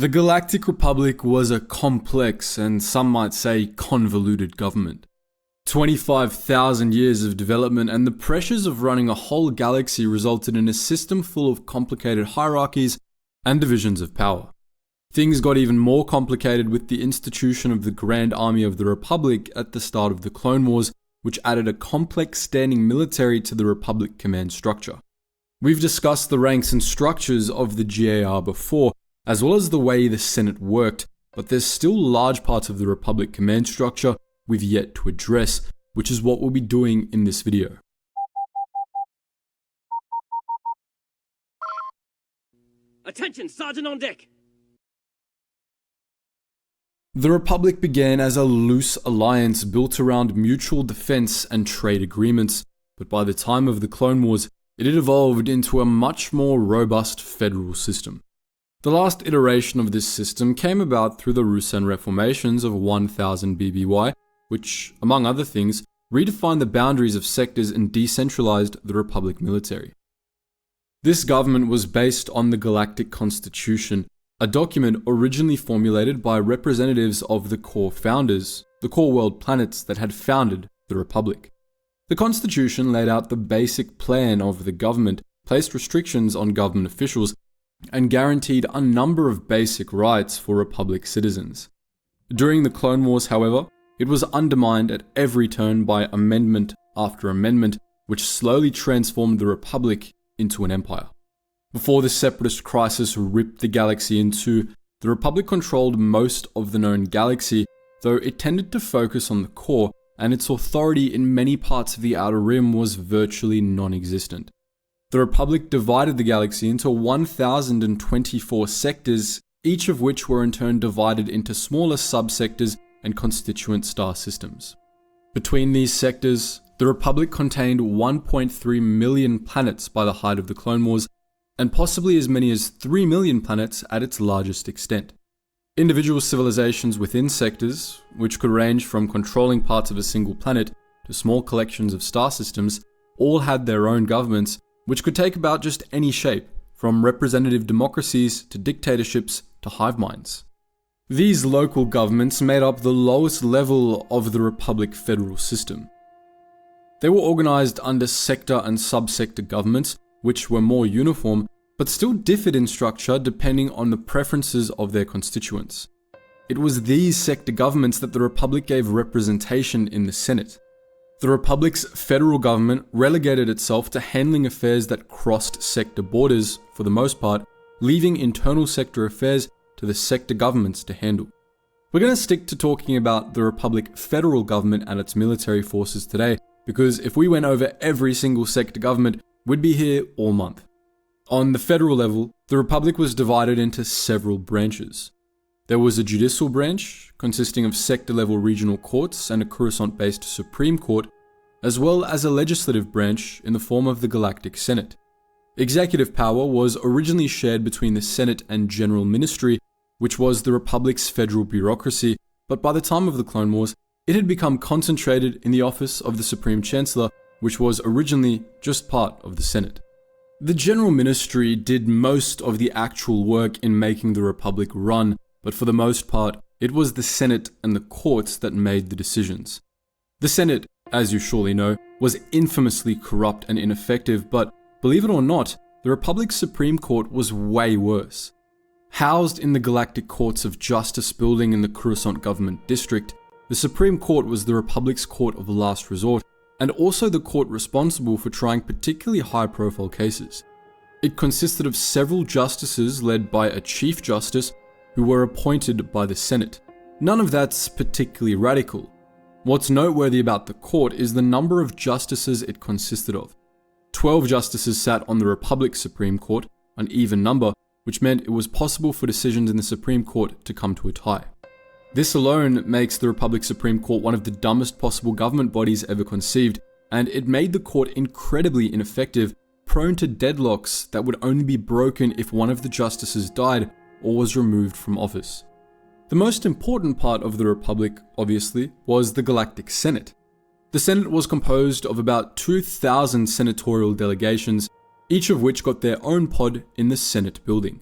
The Galactic Republic was a complex and some might say convoluted government. 25,000 years of development and the pressures of running a whole galaxy resulted in a system full of complicated hierarchies and divisions of power. Things got even more complicated with the institution of the Grand Army of the Republic at the start of the Clone Wars, which added a complex standing military to the Republic command structure. We've discussed the ranks and structures of the GAR before, as well as the way the Senate worked, but there's still large parts of the Republic command structure we've yet to address, which is what we'll be doing in this video. Attention, Sergeant on deck! The Republic began as a loose alliance built around mutual defense and trade agreements, but by the time of the Clone Wars, it had evolved into a much more robust federal system. The last iteration of this system came about through the Ruusan Reformations of 1000 BBY, which, among other things, redefined the boundaries of sectors and decentralized the Republic military. This government was based on the Galactic Constitution, a document originally formulated by representatives of the core founders, the core world planets that had founded the Republic. The Constitution laid out the basic plan of the government, placed restrictions on government officials, and guaranteed a number of basic rights for Republic citizens. During the Clone Wars, however, it was undermined at every turn by amendment after amendment, which slowly transformed the Republic into an empire. Before the Separatist crisis ripped the galaxy in two, the Republic controlled most of the known galaxy, though it tended to focus on the core, and its authority in many parts of the Outer Rim was virtually non-existent. The Republic divided the galaxy into 1,024 sectors, each of which were in turn divided into smaller subsectors and constituent star systems. Between these sectors, the Republic contained 1.3 million planets by the height of the Clone Wars, and possibly as many as 3 million planets at its largest extent. Individual civilizations within sectors, which could range from controlling parts of a single planet to small collections of star systems, all had their own governments, which could take about just any shape, from representative democracies to dictatorships to hive minds. These local governments made up the lowest level of the Republic federal system. They were organized under sector and subsector governments, which were more uniform, but still differed in structure depending on the preferences of their constituents. It was these sector governments that the Republic gave representation in the Senate. The Republic's federal government relegated itself to handling affairs that crossed sector borders, for the most part, leaving internal sector affairs to the sector governments to handle. We're going to stick to talking about the Republic federal government and its military forces today, because if we went over every single sector government, we'd be here all month. On the federal level, the Republic was divided into several branches. There was a judicial branch, consisting of sector-level regional courts and a Coruscant-based Supreme Court, as well as a legislative branch in the form of the Galactic Senate. Executive power was originally shared between the Senate and General Ministry, which was the Republic's federal bureaucracy, but by the time of the Clone Wars, it had become concentrated in the office of the Supreme Chancellor, which was originally just part of the Senate. The General Ministry did most of the actual work in making the Republic run, but for the most part, it was the Senate and the courts that made the decisions. The Senate, as you surely know, was infamously corrupt and ineffective, but believe it or not, the Republic's Supreme Court was way worse. Housed in the Galactic Courts of Justice building in the Coruscant Government District, the Supreme Court was the Republic's court of last resort, and also the court responsible for trying particularly high-profile cases. It consisted of several justices led by a Chief Justice who were appointed by the Senate. None of that's particularly radical. What's noteworthy about the court is the number of justices it consisted of. 12 justices sat on the Republic's Supreme Court, an even number, which meant it was possible for decisions in the Supreme Court to come to a tie. This alone makes the Republic Supreme Court one of the dumbest possible government bodies ever conceived, and it made the court incredibly ineffective, prone to deadlocks that would only be broken if one of the justices died or was removed from office. The most important part of the Republic, obviously, was the Galactic Senate. The Senate was composed of about 2,000 senatorial delegations, each of which got their own pod in the Senate building.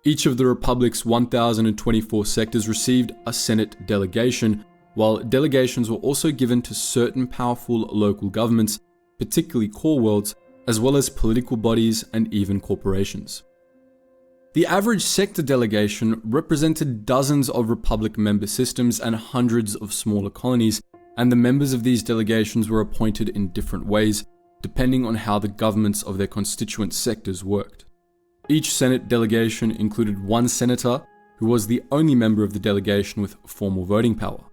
Each of the Republic's 1,024 sectors received a Senate delegation, while delegations were also given to certain powerful local governments, particularly core worlds, as well as political bodies and even corporations. The average sector delegation represented dozens of Republic member systems and hundreds of smaller colonies, and the members of these delegations were appointed in different ways, depending on how the governments of their constituent sectors worked. Each Senate delegation included one senator, who was the only member of the delegation with formal voting power.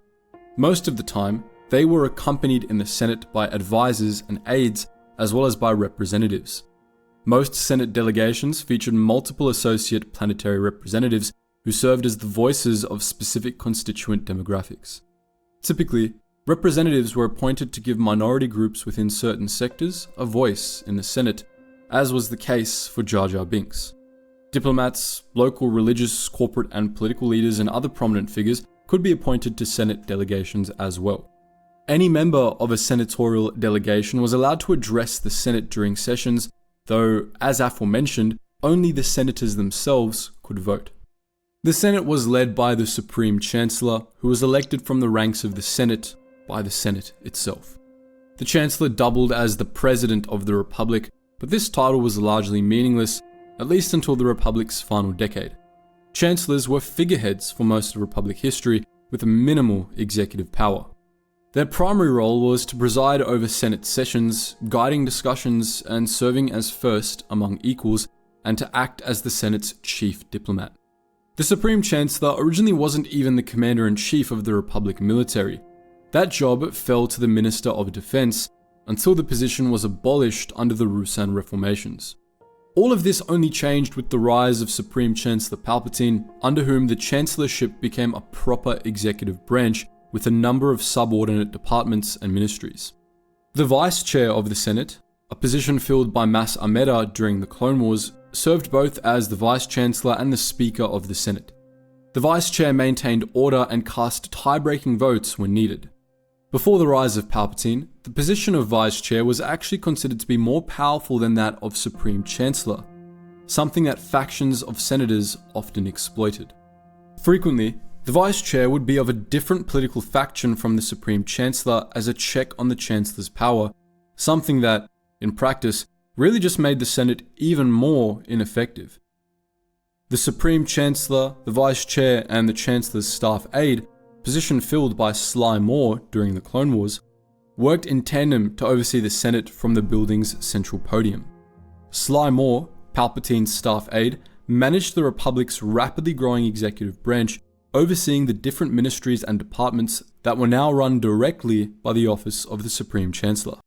Most of the time, they were accompanied in the Senate by advisors and aides, as well as by representatives. Most Senate delegations featured multiple associate planetary representatives who served as the voices of specific constituent demographics. Typically, representatives were appointed to give minority groups within certain sectors a voice in the Senate, as was the case for Jar Jar Binks. Diplomats, local religious, corporate, and political leaders, and other prominent figures could be appointed to Senate delegations as well. Any member of a senatorial delegation was allowed to address the Senate during sessions, though, as aforementioned, only the senators themselves could vote. The Senate was led by the Supreme Chancellor, who was elected from the ranks of the Senate by the Senate itself. The Chancellor doubled as the President of the Republic, but this title was largely meaningless, at least until the Republic's final decade. Chancellors were figureheads for most of Republic history, with minimal executive power. Their primary role was to preside over Senate sessions, guiding discussions, and serving as first among equals, and to act as the Senate's chief diplomat. The Supreme Chancellor originally wasn't even the Commander-in-Chief of the Republic military. That job fell to the Minister of Defense, until the position was abolished under the Ruusan Reformations. All of this only changed with the rise of Supreme Chancellor Palpatine, under whom the Chancellorship became a proper executive branch with a number of subordinate departments and ministries. The Vice Chair of the Senate, a position filled by Mas Amedda during the Clone Wars, served both as the Vice Chancellor and the Speaker of the Senate. The Vice Chair maintained order and cast tie-breaking votes when needed. Before the rise of Palpatine, the position of Vice Chair was actually considered to be more powerful than that of Supreme Chancellor, something that factions of senators often exploited. Frequently, the Vice Chair would be of a different political faction from the Supreme Chancellor as a check on the Chancellor's power, something that, in practice, really just made the Senate even more ineffective. The Supreme Chancellor, the Vice Chair, and the Chancellor's staff aide, position filled by Sly Moore during the Clone Wars, worked in tandem to oversee the Senate from the building's central podium. Sly Moore, Palpatine's staff aide, managed the Republic's rapidly growing executive branch, overseeing the different ministries and departments that were now run directly by the office of the Supreme Chancellor.